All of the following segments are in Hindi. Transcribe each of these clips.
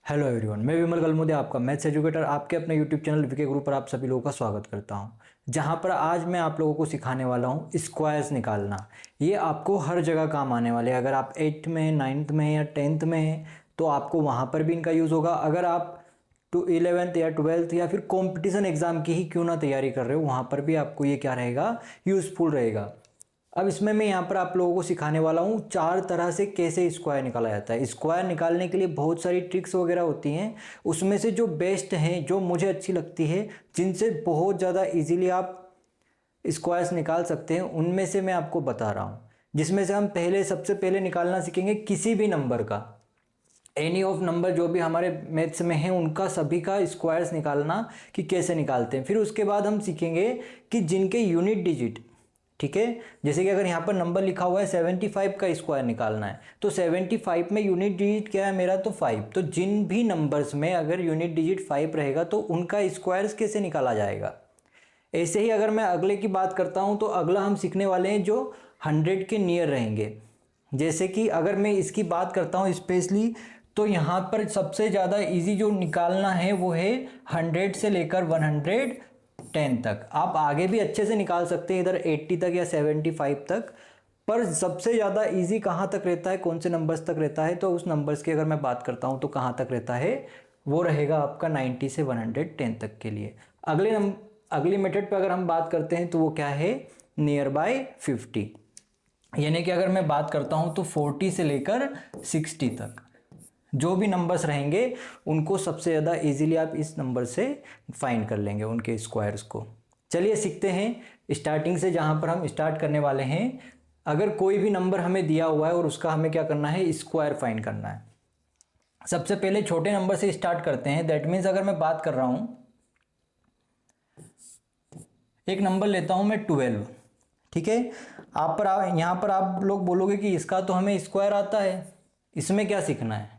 हेलो एवरीवन, मैं विमल गलमुदे, आपका मैथ्स एजुकेटर, आपके अपने यूट्यूब चैनल विके गुरु पर आप सभी लोगों का स्वागत करता हूं। जहां पर आज मैं आप लोगों को सिखाने वाला हूं स्क्वायर्स निकालना। ये आपको हर जगह काम आने वाले हैं। अगर आप 8th में, 9th में या 10th में हैं तो आपको वहां पर भी इनका यूज़ होगा। अगर आप 11th या 12th या फिर कॉम्पिटिशन एग्जाम की ही क्यों ना तैयारी कर रहे हो, वहां पर भी आपको ये क्या रहेगा, यूज़फुल रहेगा। अब इसमें मैं यहाँ पर आप लोगों को सिखाने वाला हूँ 4 तरह से कैसे स्क्वायर निकाला जाता है। स्क्वायर निकालने के लिए बहुत सारी ट्रिक्स वगैरह होती हैं, उसमें से जो बेस्ट हैं, जो मुझे अच्छी लगती है, जिनसे बहुत ज़्यादा इजीली आप स्क्वायर्स निकाल सकते हैं, उनमें से मैं आपको बता रहा हूँ। जिसमें से हम सबसे पहले निकालना सीखेंगे किसी भी नंबर का, एनी ऑफ नंबर जो भी हमारे मैथ्स में है उनका सभी का स्क्वायर्स निकालना कि कैसे निकालते हैं। फिर उसके बाद हम सीखेंगे कि जिनके यूनिट डिजिट, ठीक है, जैसे कि अगर यहाँ पर नंबर लिखा हुआ है 75 का स्क्वायर निकालना है, तो 75 में यूनिट डिजिट क्या है मेरा, तो 5। तो जिन भी नंबर्स में अगर यूनिट डिजिट 5 रहेगा तो उनका स्क्वायर्स कैसे निकाला जाएगा। ऐसे ही अगर मैं अगले की बात करता हूँ तो अगला हम सीखने वाले हैं जो 100 के नियर रहेंगे। जैसे कि अगर मैं इसकी बात करता हूँ स्पेशली, तो यहाँ पर सबसे ज़्यादा इजी जो निकालना है वो है 100 से लेकर 110 तक। आप आगे भी अच्छे से निकाल सकते हैं, इधर 80 तक या 75 तक, पर सबसे ज़्यादा इजी कहाँ तक रहता है, कौन से नंबर्स तक रहता है, तो उस नंबर्स की अगर मैं बात करता हूँ तो कहाँ तक रहता है, वो रहेगा आपका 90 से 110 तक के लिए। अगली मेथड पे अगर हम बात करते हैं तो वो क्या है, नियर बाय 50। यानी कि अगर मैं बात करता हूं तो 40 से लेकर 60 तक जो भी नंबर्स रहेंगे उनको सबसे ज़्यादा इजीली आप इस नंबर से फाइंड कर लेंगे उनके स्क्वायर्स को। चलिए सीखते हैं स्टार्टिंग से, जहां पर हम स्टार्ट करने वाले हैं। अगर कोई भी नंबर हमें दिया हुआ है और उसका हमें क्या करना है, स्क्वायर फाइंड करना है। सबसे पहले छोटे नंबर से स्टार्ट करते हैं। दैट मीन्स अगर मैं बात कर रहा हूं, एक नंबर लेता हूं मैं 12, ठीक है। यहां पर आप लोग बोलोगे कि इसका तो हमें स्क्वायर आता है, इसमें क्या सीखना है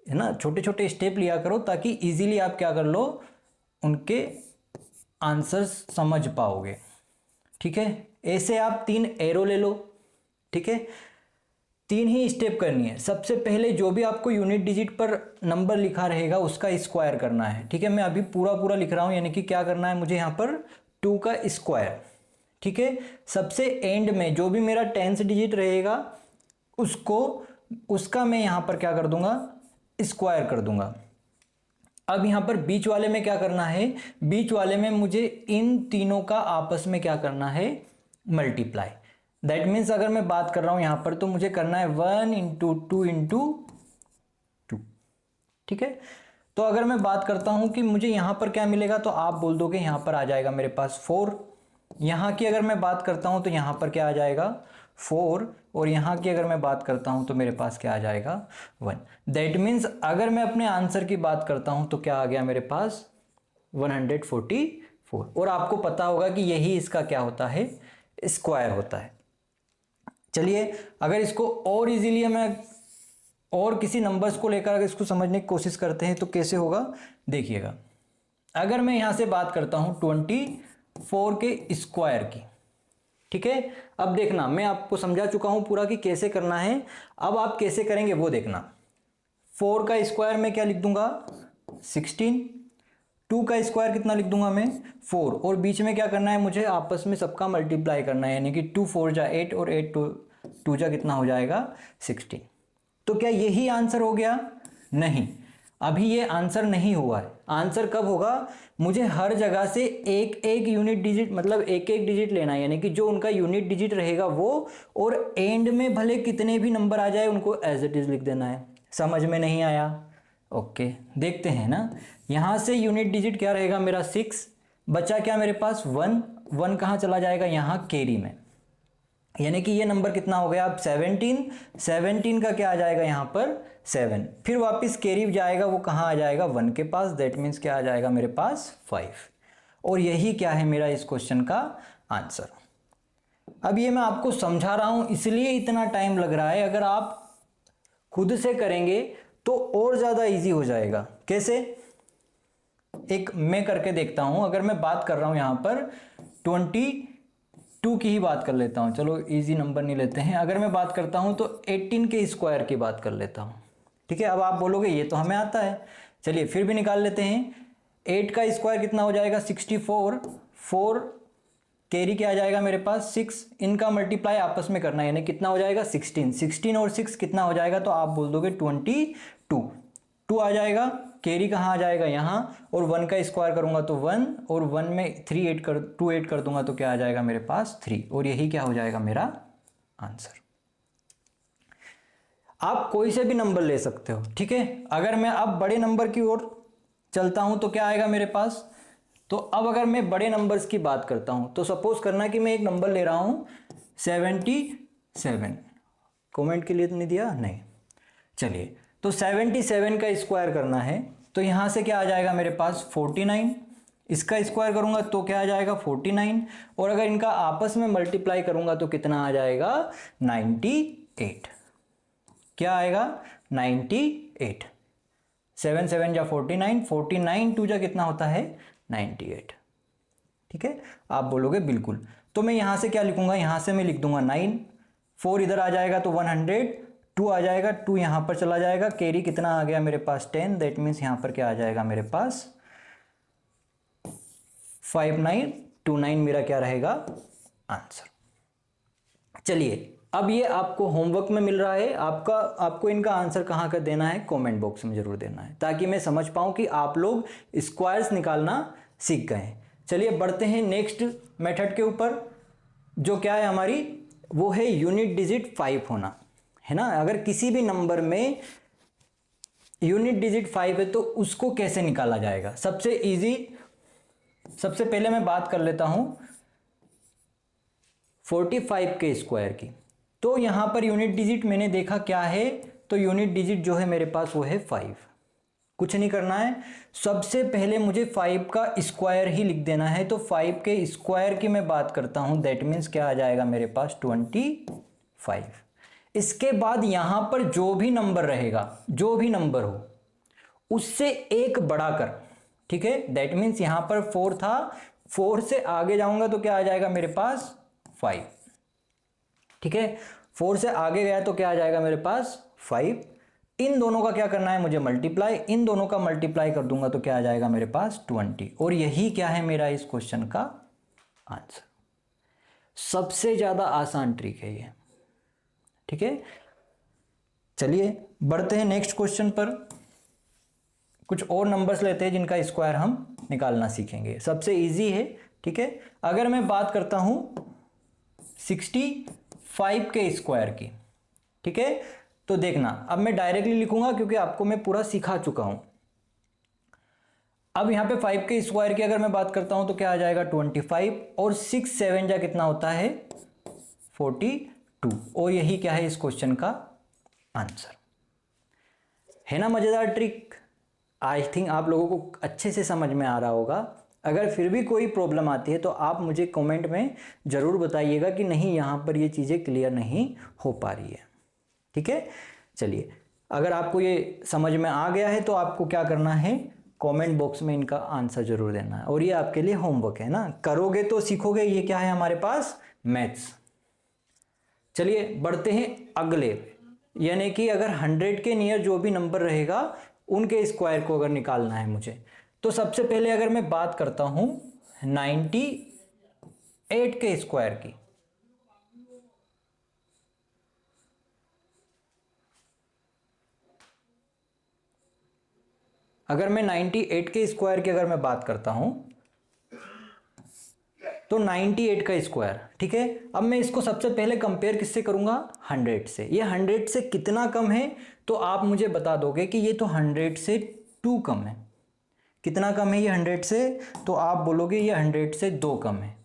ना। छोटे छोटे स्टेप लिया करो ताकि इजीली आप क्या कर लो, उनके आंसर्स समझ पाओगे, ठीक है। ऐसे आप 3 एरो ले लो, ठीक है। 3 ही स्टेप करनी है। सबसे पहले जो भी आपको यूनिट डिजिट पर नंबर लिखा रहेगा उसका स्क्वायर करना है, ठीक है। मैं अभी पूरा पूरा लिख रहा हूं, यानी कि क्या करना है मुझे यहां पर 2 का स्क्वायर, ठीक है। सबसे एंड में जो भी मेरा 10th डिजिट रहेगा उसका मैं यहां पर क्या कर दूंगा, स्क्वायर कर दूंगा। अब यहां पर बीच वाले में क्या करना है, बीच वाले में मुझे इन तीनों का आपस में क्या करना है, मल्टीप्लाई। दैट मीन्स अगर मैं बात कर रहा हूं यहां पर तो मुझे करना है 1 इंटू 2 इंटू 2, ठीक है। तो अगर मैं बात करता हूं कि मुझे यहां पर क्या मिलेगा, तो आप बोल दोगे यहां पर आ जाएगा मेरे पास 4। यहां की अगर मैं बात करता हूं तो यहां पर क्या आ जाएगा 4, और यहां की अगर मैं बात करता हूं तो मेरे पास क्या आ जाएगा 1। दैट मीन्स अगर मैं अपने आंसर की बात करता हूं तो क्या आ गया मेरे पास 144। और आपको पता होगा कि यही इसका क्या होता है, स्क्वायर होता है। चलिए अगर इसको और इजीली मैं और किसी नंबर्स को लेकर अगर इसको समझने की कोशिश करते हैं तो कैसे होगा, देखिएगा। अगर मैं यहां से बात करता हूं 24 के स्क्वायर की, ठीक है। अब देखना, मैं आपको समझा चुका हूं पूरा कि कैसे करना है, अब आप कैसे करेंगे वो देखना। 4 का स्क्वायर में क्या लिख दूंगा 16, 2 का स्क्वायर कितना लिख दूंगा मैं 4, और बीच में क्या करना है मुझे आपस में सबका मल्टीप्लाई करना है, यानी कि 2 4 जा 8 और 8 2 जा कितना हो जाएगा 16। तो क्या यही आंसर हो गया, नहीं, अभी ये आंसर नहीं हुआ है। आंसर कब होगा, मुझे हर जगह से एक एक यूनिट डिजिट, मतलब एक एक डिजिट लेना है, यानी कि जो उनका यूनिट डिजिट रहेगा वो, और एंड में भले कितने भी नंबर आ जाए उनको एज इट इज लिख देना है। समझ में नहीं आया, ओके देखते हैं ना। यहां से यूनिट डिजिट क्या रहेगा मेरा 6, बचा क्या मेरे पास 1, 1 कहां चला जाएगा यहां कैरी में, यानी कि ये नंबर कितना हो गया अब 17, 17 का क्या आ जाएगा यहां पर 7, फिर वापस कैरी जाएगा, वो कहां आ जाएगा 1 के पास। दैट मीन्स क्या आ जाएगा मेरे पास 5, और यही क्या है मेरा इस क्वेश्चन का आंसर। अब ये मैं आपको समझा रहा हूं इसलिए इतना टाइम लग रहा है, अगर आप खुद से करेंगे तो और ज्यादा इजी हो जाएगा। कैसे, एक मैं करके देखता हूं। अगर मैं बात कर रहा हूं यहां पर 22 की ही बात कर लेता हूं, चलो इजी नंबर नहीं लेते हैं। अगर मैं बात करता हूं तो 18 के स्क्वायर की बात कर लेता हूं, ठीक है, अब आप बोलोगे ये तो हमें आता है, चलिए फिर भी निकाल लेते हैं। 8 का स्क्वायर कितना हो जाएगा 64, 4 कैरी क्या आ जाएगा मेरे पास 6, इनका मल्टीप्लाई आपस में करना है, यानी कितना हो जाएगा 16, 16 और 6 कितना हो जाएगा, तो आप बोल दोगे 22, 2 आ जाएगा, कैरी कहाँ आ जाएगा यहाँ, और 1 का स्क्वायर करूंगा तो 1, और 1 में 2 8 कर दूंगा तो क्या आ जाएगा मेरे पास 3, और यही क्या हो जाएगा मेरा आंसर। आप कोई से भी नंबर ले सकते हो, ठीक है। अगर मैं अब बड़े नंबर की ओर चलता हूं तो क्या आएगा मेरे पास, तो अब अगर मैं बड़े नंबर्स की बात करता हूं तो सपोज करना कि मैं एक नंबर ले रहा हूं 77, कमेंट के लिए तो नहीं दिया, नहीं, चलिए, तो 77 का स्क्वायर करना है, तो यहां से क्या आ जाएगा मेरे पास 49, इसका स्क्वायर करूंगा तो क्या आ जाएगा 49, और अगर इनका आपस में मल्टीप्लाई करूंगा तो कितना आ जाएगा 98, क्या आएगा 98, 7 7 जा 49, 49 2 जा कितना होता है 98, ठीक है। आप बोलोगे बिल्कुल, तो मैं यहां से क्या लिखूंगा, यहां से मैं लिख दूंगा 9, 4 इधर आ जाएगा तो 100, 2 आ जाएगा, 2 यहां पर चला जाएगा, कैरी कितना आ गया मेरे पास 10, दैट मीन्स यहां पर क्या आ जाएगा मेरे पास 5929 मेरा क्या रहेगा आंसर। चलिए, अब ये आपको होमवर्क में मिल रहा है, आपको इनका आंसर कहाँ का देना है, कमेंट बॉक्स में जरूर देना है, ताकि मैं समझ पाऊँ कि आप लोग स्क्वायर्स निकालना सीख गए हैं। चलिए बढ़ते हैं नेक्स्ट मेथड के ऊपर, जो क्या है हमारी, वो है यूनिट डिजिट 5 होना, है ना। अगर किसी भी नंबर में यूनिट डिजिट 5 है तो उसको कैसे निकाला जाएगा। सबसे इजी, सबसे पहले मैं बात कर लेता हूं 45 के स्क्वायर की। तो यहां पर यूनिट डिजिट मैंने देखा क्या है, तो यूनिट डिजिट जो है मेरे पास वो है 5। कुछ नहीं करना है, सबसे पहले मुझे 5 का स्क्वायर ही लिख देना है। तो 5 के स्क्वायर की मैं बात करता हूं, दैट मीन्स क्या आ जाएगा मेरे पास 25। इसके बाद यहां पर जो भी नंबर रहेगा, जो भी नंबर हो उससे एक बढ़ाकर, ठीक है, दैट मीन्स यहां पर 4 था, 4 से आगे जाऊंगा तो क्या आ जाएगा मेरे पास 5, ठीक है। 4 से आगे गया तो क्या आ जाएगा मेरे पास 5। इन दोनों का क्या करना है मुझे मल्टीप्लाई, इन दोनों का मल्टीप्लाई कर दूंगा तो क्या आ जाएगा मेरे पास 20, और यही क्या है मेरा इस क्वेश्चन का आंसर। सबसे ज्यादा आसान ट्रिक है ये, ठीक है। चलिए बढ़ते हैं नेक्स्ट क्वेश्चन पर, कुछ और नंबर्स लेते हैं जिनका स्क्वायर हम निकालना सीखेंगे। सबसे इजी है, ठीक है। अगर मैं बात करता हूं 65 के स्क्वायर की, ठीक है, तो देखना अब मैं डायरेक्टली लिखूंगा क्योंकि आपको मैं पूरा सिखा चुका हूं। अब यहां पे 5 के स्क्वायर की अगर मैं बात करता हूं तो क्या आ जाएगा 25, और 6 7 जा कितना होता है 42, और यही क्या है इस क्वेश्चन का आंसर। है ना मजेदार ट्रिक। आई थिंक आप लोगों को अच्छे से समझ में आ रहा होगा। अगर फिर भी कोई प्रॉब्लम आती है तो आप मुझे कमेंट में ज़रूर बताइएगा कि नहीं यहाँ पर ये चीज़ें क्लियर नहीं हो पा रही है, ठीक है। चलिए, अगर आपको ये समझ में आ गया है तो आपको क्या करना है, कमेंट बॉक्स में इनका आंसर जरूर देना है, और ये आपके लिए होमवर्क है ना, करोगे तो सीखोगे। ये क्या है हमारे पास मैथ्स। चलिए बढ़ते हैं अगले, यानी कि अगर 100 के नियर जो भी नंबर रहेगा उनके स्क्वायर को अगर निकालना है मुझे, तो सबसे पहले अगर मैं बात करता हूं 98 के स्क्वायर की, अगर मैं 98 के स्क्वायर की अगर मैं बात करता हूं तो 98 का स्क्वायर, ठीक है। अब मैं इसको सबसे पहले कंपेयर किससे करूंगा 100 से। ये 100 से कितना कम है, तो आप मुझे बता दोगे कि ये तो 100 से 2 कम है। कितना कम है ये 100 से, तो आप बोलोगे ये 100 से 2 कम है,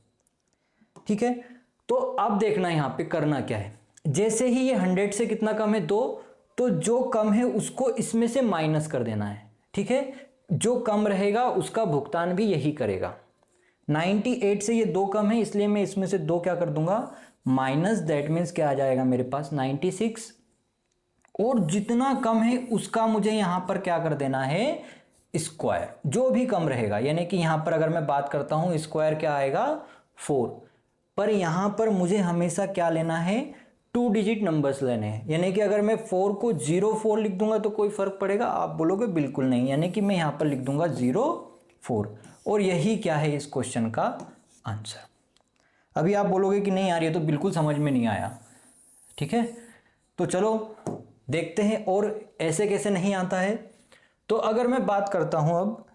ठीक है। तो अब देखना यहां पे करना क्या है, जैसे ही ये 100 से कितना कम है 2, तो जो कम है उसको इसमें से माइनस कर देना है, ठीक है। जो कम रहेगा उसका भुगतान भी यही करेगा। 98 से ये 2 कम है, इसलिए मैं इसमें से 2 क्या कर दूंगा माइनस, दैट मीन्स क्या आ जाएगा मेरे पास 96, और जितना कम है उसका मुझे यहां पर क्या कर देना है स्क्वायर, जो भी कम रहेगा। यानी कि यहां पर अगर मैं बात करता हूं स्क्वायर क्या आएगा 4, पर यहां पर मुझे हमेशा क्या लेना है 2 डिजिट नंबर्स लेने हैं, यानी कि अगर मैं 4 को 04 लिख दूंगा तो कोई फर्क पड़ेगा? आप बोलोगे बिल्कुल नहीं, यानी कि मैं यहाँ पर लिख दूंगा 04, और यही क्या है इस क्वेश्चन का आंसर। अभी आप बोलोगे कि नहीं यार ये तो बिल्कुल समझ में नहीं आया, ठीक है, तो चलो देखते हैं और ऐसे कैसे नहीं आता है। तो अगर मैं बात करता हूं अब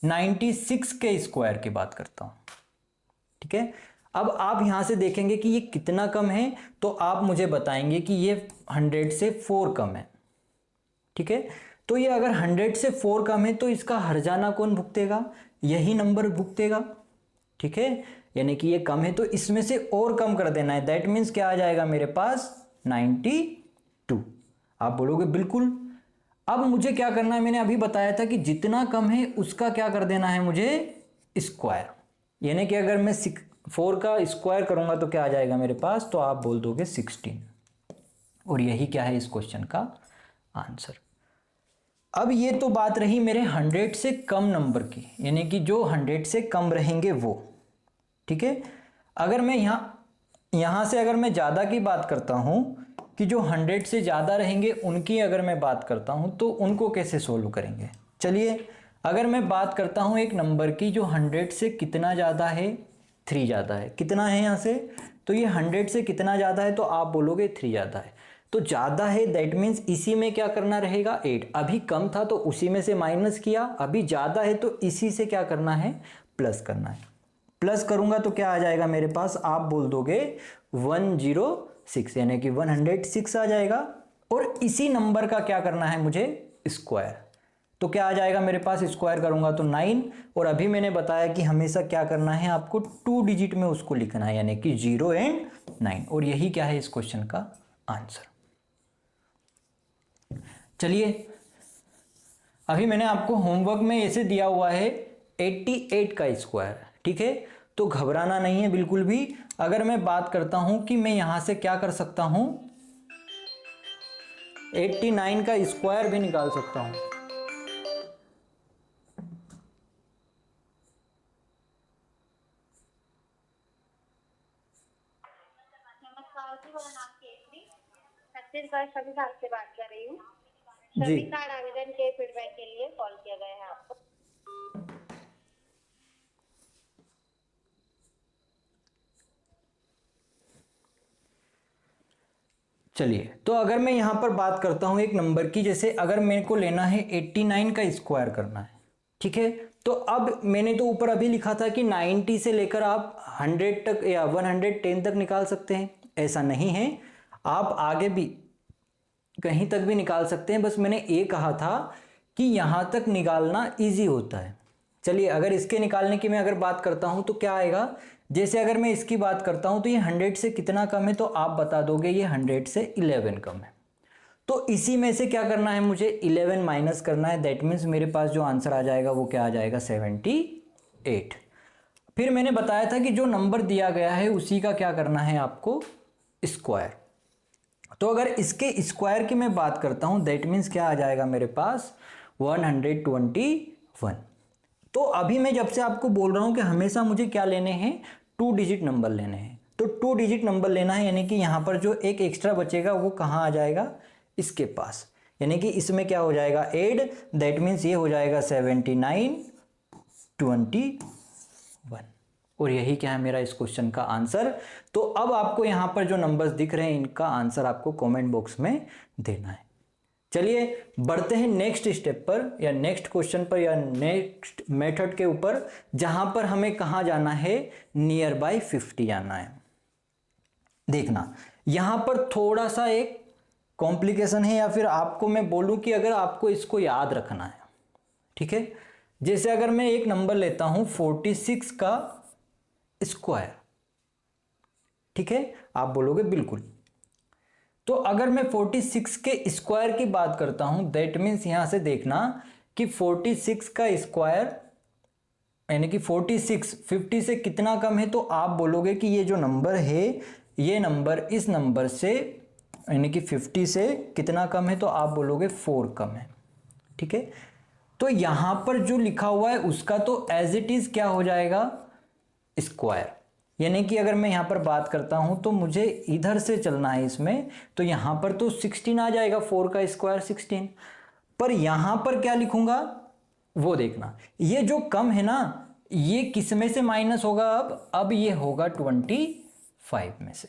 96 के स्क्वायर की बात करता हूं, ठीक है, अब आप यहां से देखेंगे कि ये कितना कम है, तो आप मुझे बताएंगे कि ये 100 से 4 कम है, ठीक है। तो ये अगर 100 से 4 कम है तो इसका हर्जाना कौन भुगतेगा? यही नंबर भुगतेगा, ठीक है, यानी कि ये कम है तो इसमें से और कम कर देना है। दैट मीन्स क्या आ जाएगा मेरे पास? 92। आप बोलोगे बिल्कुल। अब मुझे क्या करना है? मैंने अभी बताया था कि जितना कम है उसका क्या कर देना है मुझे? स्क्वायर, यानी कि अगर मैं 4 का स्क्वायर करूंगा तो क्या आ जाएगा मेरे पास? तो आप बोल दोगे 16, और यही क्या है इस क्वेश्चन का आंसर। अब ये तो बात रही मेरे 100 से कम नंबर की, यानी कि जो 100 से कम रहेंगे वो, ठीक है। अगर मैं यहां से अगर मैं ज़्यादा की बात करता हूं कि जो 100 से ज़्यादा रहेंगे उनकी अगर मैं बात करता हूं तो उनको कैसे सोल्व करेंगे? चलिए, अगर मैं बात करता हूं एक नंबर की जो 100 से कितना ज़्यादा है? 3 ज़्यादा है। कितना है यहाँ से? तो ये 100 से कितना ज़्यादा है? तो आप बोलोगे 3 ज़्यादा है। तो ज़्यादा है दैट मीन्स इसी में क्या करना रहेगा? 8। अभी कम था तो उसी में से माइनस किया, अभी ज़्यादा है तो इसी से क्या करना है? प्लस करना है। प्लस करूंगा तो क्या आ जाएगा मेरे पास? आप बोल दोगे 106, यानी कि 106 आ जाएगा, और इसी नंबर का क्या करना है मुझे? स्क्वायर। तो क्या आ जाएगा मेरे पास? स्क्वायर करूंगा तो 9, और अभी मैंने बताया कि हमेशा क्या करना है आपको? 2 डिजिट में उसको लिखना है, यानी कि 0 एंड 9, और यही क्या है इस क्वेश्चन का आंसर। चलिए, अभी मैंने आपको होमवर्क में ऐसे दिया हुआ है 88 का स्क्वायर, ठीक है, तो घबराना नहीं है बिल्कुल भी। अगर मैं बात करता हूं कि मैं यहां से क्या कर सकता हूं, 89 का स्क्वायर भी निकाल सकता हूं। नमस्कार जी, मेरा नाम केसरी, छत्तीसगढ़ सभी भाग से बात कर रही हूँ। जी, सभी कार्ड आवेदन के फीडबैक के लिए कॉल किया गया है आपको। चलिए, तो अगर मैं यहां पर बात करता हूं एक नंबर की, जैसे अगर मेरे को लेना है 89 का स्क्वायर करना है, ठीक है, तो अब मैंने तो ऊपर अभी लिखा था कि 90 से लेकर आप 100 तक या 110 तक निकाल सकते हैं। ऐसा नहीं है, आप आगे भी कहीं तक भी निकाल सकते हैं, बस मैंने ये कहा था कि यहां तक निकालना इजी होता है। चलिए, अगर इसके निकालने की मैं अगर बात करता हूं तो क्या आएगा? जैसे अगर मैं इसकी बात करता हूं तो ये 100 से कितना कम है? तो आप बता दोगे ये 100 से 11 कम है। तो इसी में से क्या करना है मुझे? 11 माइनस करना है। दैट मीन्स मेरे पास जो आंसर आ जाएगा वो क्या आ जाएगा? 78। फिर मैंने बताया था कि जो नंबर दिया गया है उसी का क्या करना है आपको? स्क्वायर। तो अगर इसके स्क्वायर की मैं बात करता हूं दैट मीन्स क्या आ जाएगा मेरे पास? 121। तो अभी मैं जब से आपको बोल रहा हूं कि हमेशा मुझे क्या लेने हैं? 2 डिजिट नंबर लेने हैं। तो 2 डिजिट नंबर लेना है, यानी कि यहां पर जो एक एक्स्ट्रा बचेगा वो कहां आ जाएगा? इसके पास, यानी कि इसमें क्या हो जाएगा? ऐड, दैट मीन्स ये हो जाएगा 79 21, और यही क्या है मेरा इस क्वेश्चन का आंसर। तो अब आपको यहां पर जो नंबर्स दिख रहे हैं इनका आंसर आपको कमेंट बॉक्स में देना है। चलिए, बढ़ते हैं नेक्स्ट स्टेप पर या नेक्स्ट क्वेश्चन पर या नेक्स्ट मेथड के ऊपर, जहां पर हमें कहां जाना है? नियर बाय 50 जाना है। देखना, यहां पर थोड़ा सा एक कॉम्प्लिकेशन है, या फिर आपको मैं बोलूं कि अगर आपको इसको याद रखना है, ठीक है, जैसे अगर मैं एक नंबर लेता हूं 46 का स्क्वायर, ठीक है, आप बोलोगे बिल्कुल। तो अगर मैं 46 के स्क्वायर की बात करता हूं दैट मीन्स यहां से देखना कि 46 का स्क्वायर, यानी कि 46 50 से कितना कम है? तो आप बोलोगे कि ये जो नंबर है ये नंबर इस नंबर से, यानी कि 50 से कितना कम है? तो आप बोलोगे 4 कम है, ठीक है। तो यहां पर जो लिखा हुआ है उसका तो एज इट इज क्या हो जाएगा? स्क्वायर। यानी कि अगर मैं यहाँ पर बात करता हूँ तो मुझे इधर से चलना है इसमें, तो यहाँ पर तो 16 आ जाएगा, 4 का स्क्वायर 16। पर यहाँ पर क्या लिखूंगा वो देखना, ये जो कम है ना ये किस में से माइनस होगा, अब ये होगा 25 में से।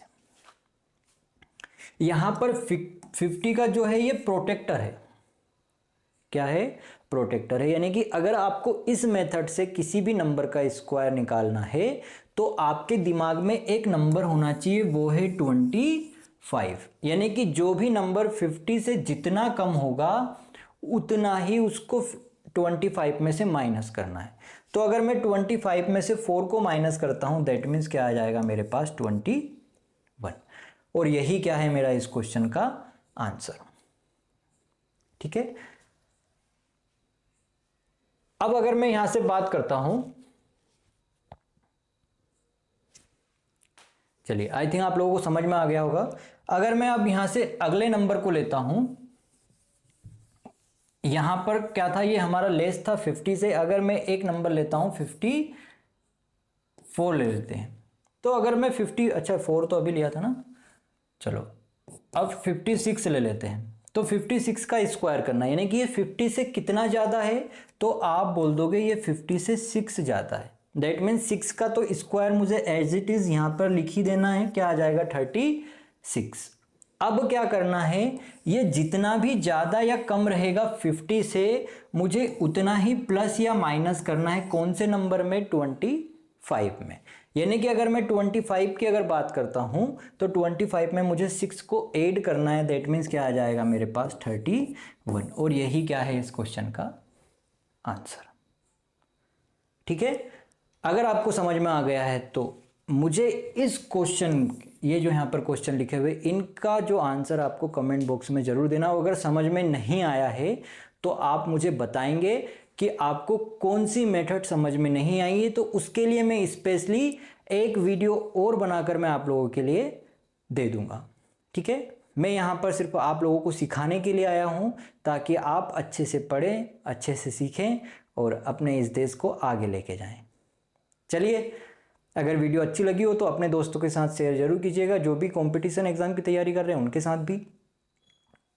यहां पर 50 का जो है ये प्रोटेक्टर है, क्या है, प्रोटेक्टर है। यानी कि अगर आपको इस मेथड से किसी भी नंबर का स्क्वायर निकालना है तो आपके दिमाग में एक नंबर होना चाहिए, वो है 25। यानी कि जो भी नंबर 50 से जितना कम होगा उतना ही उसको 25 में से माइनस करना है। तो अगर मैं 25 में से 4 को माइनस करता हूं दैट मीन्स क्या आ जाएगा मेरे पास 21। और यही क्या है मेरा इस क्वेश्चन का आंसर। ठीक है, अब अगर मैं यहां से बात करता हूं, चलिए आई थिंक आप लोगों को समझ में आ गया होगा। अगर मैं अब यहां से अगले नंबर को लेता हूं, यहां पर क्या था, ये हमारा लेस था 50 से। अगर मैं एक नंबर लेता हूं 54 ले लेते हैं, तो अगर मैं 50, अच्छा 4 तो अभी लिया था ना, चलो अब 56 ले लेते हैं। तो 56 का स्क्वायर करना है, यानी कि ये 50 से कितना ज़्यादा है, तो आप बोल दोगे ये 50 से 6 ज़्यादा है। दैट मीन्स 6 का तो स्क्वायर मुझे एज इट इज़ यहाँ पर लिख ही देना है, क्या आ जाएगा 36। अब क्या करना है, ये जितना भी ज़्यादा या कम रहेगा 50 से, मुझे उतना ही प्लस या माइनस करना है। कौन से नंबर में, 25 में। यानी कि अगर मैं 25 की अगर बात करता हूं तो 25 में मुझे 6 को ऐड करना है, दैट मीन्स क्या आ जाएगा मेरे पास 31। और यही क्या है इस क्वेश्चन का आंसर। ठीक है, अगर आपको समझ में आ गया है तो मुझे इस क्वेश्चन, ये जो यहाँ पर क्वेश्चन लिखे हुए, इनका जो आंसर आपको कमेंट बॉक्स में जरूर देना। अगर समझ में नहीं आया है तो आप मुझे बताएंगे कि आपको कौन सी मेथड समझ में नहीं आई है, तो उसके लिए मैं स्पेशली एक वीडियो और बनाकर मैं आप लोगों के लिए दे दूंगा। ठीक है, मैं यहाँ पर सिर्फ आप लोगों को सिखाने के लिए आया हूँ ताकि आप अच्छे से पढ़ें, अच्छे से सीखें और अपने इस देश को आगे लेके जाएं। चलिए, अगर वीडियो अच्छी लगी हो तो अपने दोस्तों के साथ शेयर जरूर कीजिएगा, जो भी कंपटीशन एग्जाम की तैयारी कर रहे हैं उनके साथ भी,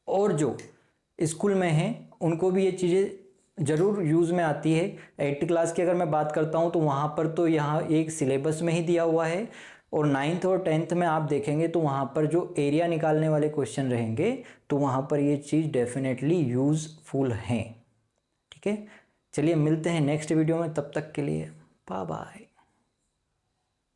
और जो स्कूल में हैं उनको भी ये चीज़ें ज़रूर यूज़ में आती है। 8th क्लास की अगर मैं बात करता हूँ तो वहाँ पर तो यहाँ एक सिलेबस में ही दिया हुआ है, और 9th और 10th में आप देखेंगे तो वहाँ पर जो एरिया निकालने वाले क्वेश्चन रहेंगे तो वहाँ पर ये चीज़ डेफिनेटली यूज़फुल हैं। ठीक है, चलिए मिलते हैं नेक्स्ट वीडियो में, तब तक के लिए बाय बाय।